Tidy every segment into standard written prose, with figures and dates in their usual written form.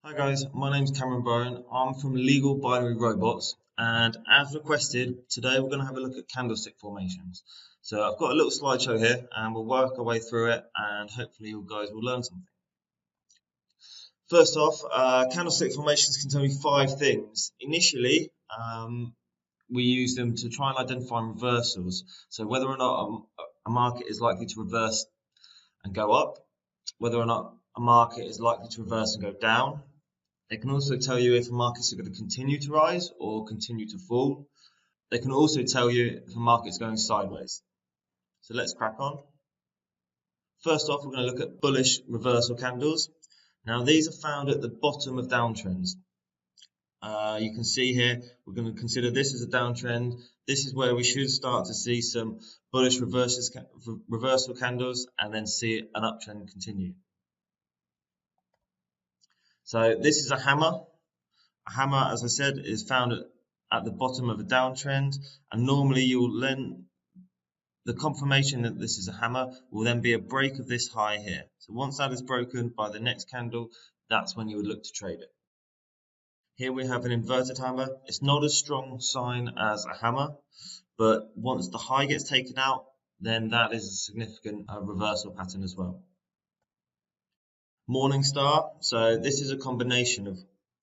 Hi guys, my name's Cameron Bowen. I'm from Legal Binary Robots, and as requested, today we're going to have a look at candlestick formations. So I've got a little slideshow here, and we'll work our way through it, and hopefully you guys will learn something. First off, candlestick formations can tell me 5 things. Initially, we use them to try and identify reversals. So whether or not a market is likely to reverse and go up, whether or not a market is likely to reverse and go down. They can also tell you if markets are going to continue to rise or continue to fall. They can also tell you if a market's going sideways. So let's crack on. First off, we're going to look at bullish reversal candles. Now these are found at the bottom of downtrends. You can see here, we're going to consider this as a downtrend. This is where we should start to see some bullish reversal candles and then see an uptrend continue. So this is a hammer. A hammer, as I said, is found at the bottom of a downtrend, and normally you'll then, the confirmation that this is a hammer will then be a break of this high here. So once that is broken by the next candle, that's when you would look to trade it. Here we have an inverted hammer. It's not as strong sign as a hammer, but once the high gets taken out, then that is a significant reversal pattern as well. Morning star, so this is a combination of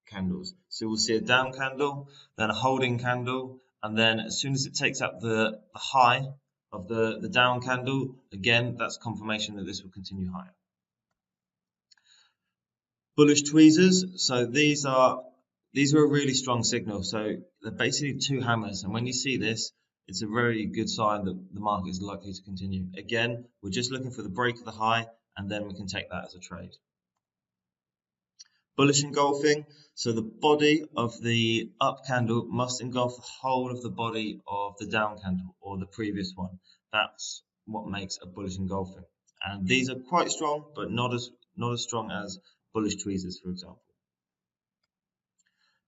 candles. So we'll see a down candle, then a holding candle, and then as soon as it takes out the high of the down candle, again, that's confirmation that this will continue higher. Bullish tweezers, so these are a really strong signal. So they're basically 2 hammers, and when you see this, it's a very good sign that the market is likely to continue. Again, we're just looking for the break of the high, and then we can take that as a trade. Bullish engulfing, so the body of the up candle must engulf the whole of the body of the down candle or the previous one. That's what makes a bullish engulfing. And these are quite strong, but not as strong as bullish tweezers, for example.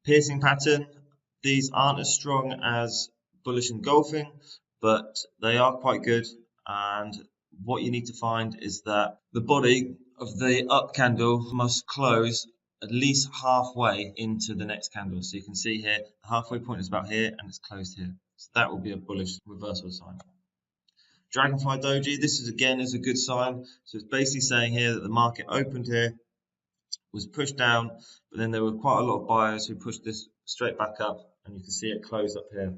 Piercing pattern, these aren't as strong as bullish engulfing, but they are quite good. And what you need to find is that the body of the up candle must close at least halfway into the next candle. So you can see here, the halfway point is about here and it's closed here. So that will be a bullish reversal sign. Dragonfly Doji, this is again is a good sign. So it's basically saying here that the market opened here, was pushed down, but then there were quite a lot of buyers who pushed this straight back up, and you can see it close up here.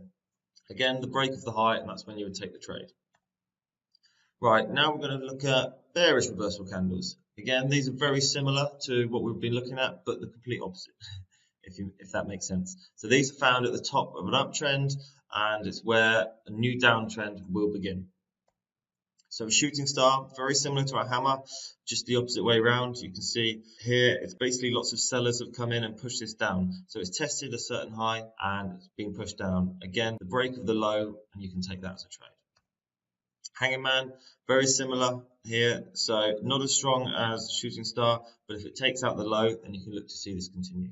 Again, the break of the high, and that's when you would take the trade. Right, now we're going to look at bearish reversal candles. Again, these are very similar to what we've been looking at, but the complete opposite, if that makes sense. So these are found at the top of an uptrend, and it's where a new downtrend will begin. So a shooting star, very similar to a hammer, just the opposite way around. You can see here, it's basically lots of sellers have come in and pushed this down. So it's tested a certain high and it's been pushed down. Again, the break of the low, and you can take that as a trade. Hanging man, very similar here. So not as strong as shooting star, but if it takes out the low, then you can look to see this continue.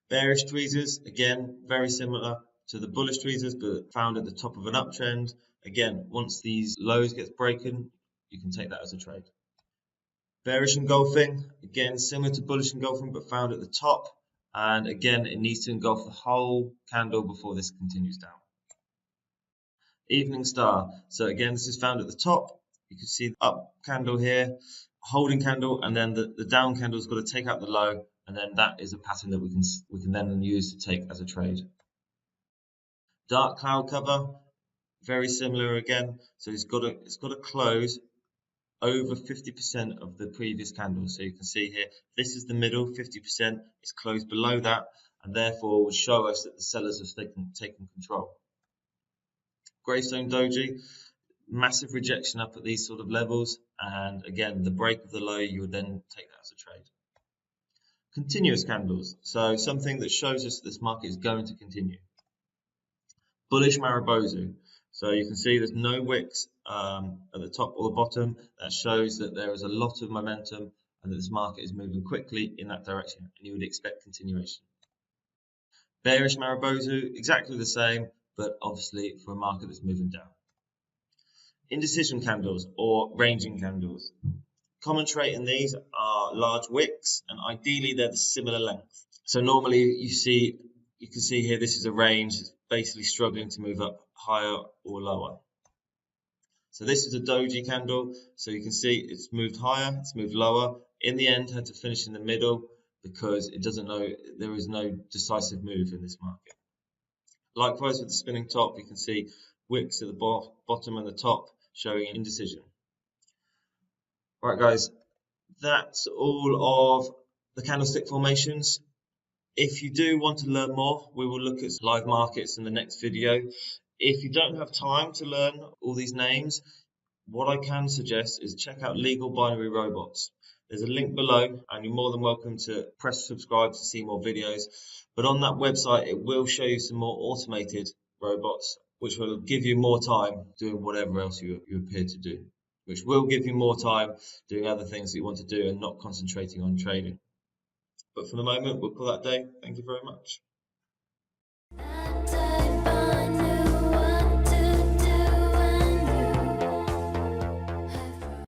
Bearish tweezers, again, very similar to the bullish tweezers, but found at the top of an uptrend. Again, once these lows get broken, you can take that as a trade. Bearish engulfing, again, similar to bullish engulfing, but found at the top. And again, it needs to engulf the whole candle before this continues down. Evening star, so again, this is found at the top. You can see the up candle here, holding candle, and then the down candle's got to take out the low, and then that is a pattern that we can then use to take as a trade. Dark cloud cover, very similar again. So it's got to close over 50% of the previous candle. So you can see here, this is the middle, 50%. It's closed below that, and therefore will show us that the sellers have taken control. Gravestone Doji, massive rejection up at these sort of levels, and again, the break of the low, you would then take that as a trade. Continuous candles, so something that shows us that this market is going to continue. Bullish Marubozu, so you can see there's no wicks at the top or the bottom. That shows that there is a lot of momentum and that this market is moving quickly in that direction, and you would expect continuation. Bearish Marubozu, exactly the same, but obviously for a market that's moving down. Indecision candles or ranging candles. Common trait in these are large wicks, and ideally they're the similar length. So normally you can see here this is a range that's basically struggling to move up higher or lower. So this is a doji candle, so you can see it's moved higher, it's moved lower. In the end, had to finish in the middle because there is no decisive move in this market. Likewise with the spinning top, you can see wicks at the bottom and the top showing indecision. Right guys, that's all of the candlestick formations. If you do want to learn more, we will look at live markets in the next video. If you don't have time to learn all these names, what I can suggest is check out Legal Binary Robots. There's a link below, and you're more than welcome to press subscribe to see more videos. But on that website, it will show you some more automated robots, which will give you more time doing whatever else you appear to do, which will give you more time doing other things that you want to do and not concentrating on trading. But for the moment, we'll call that day. Thank you very much.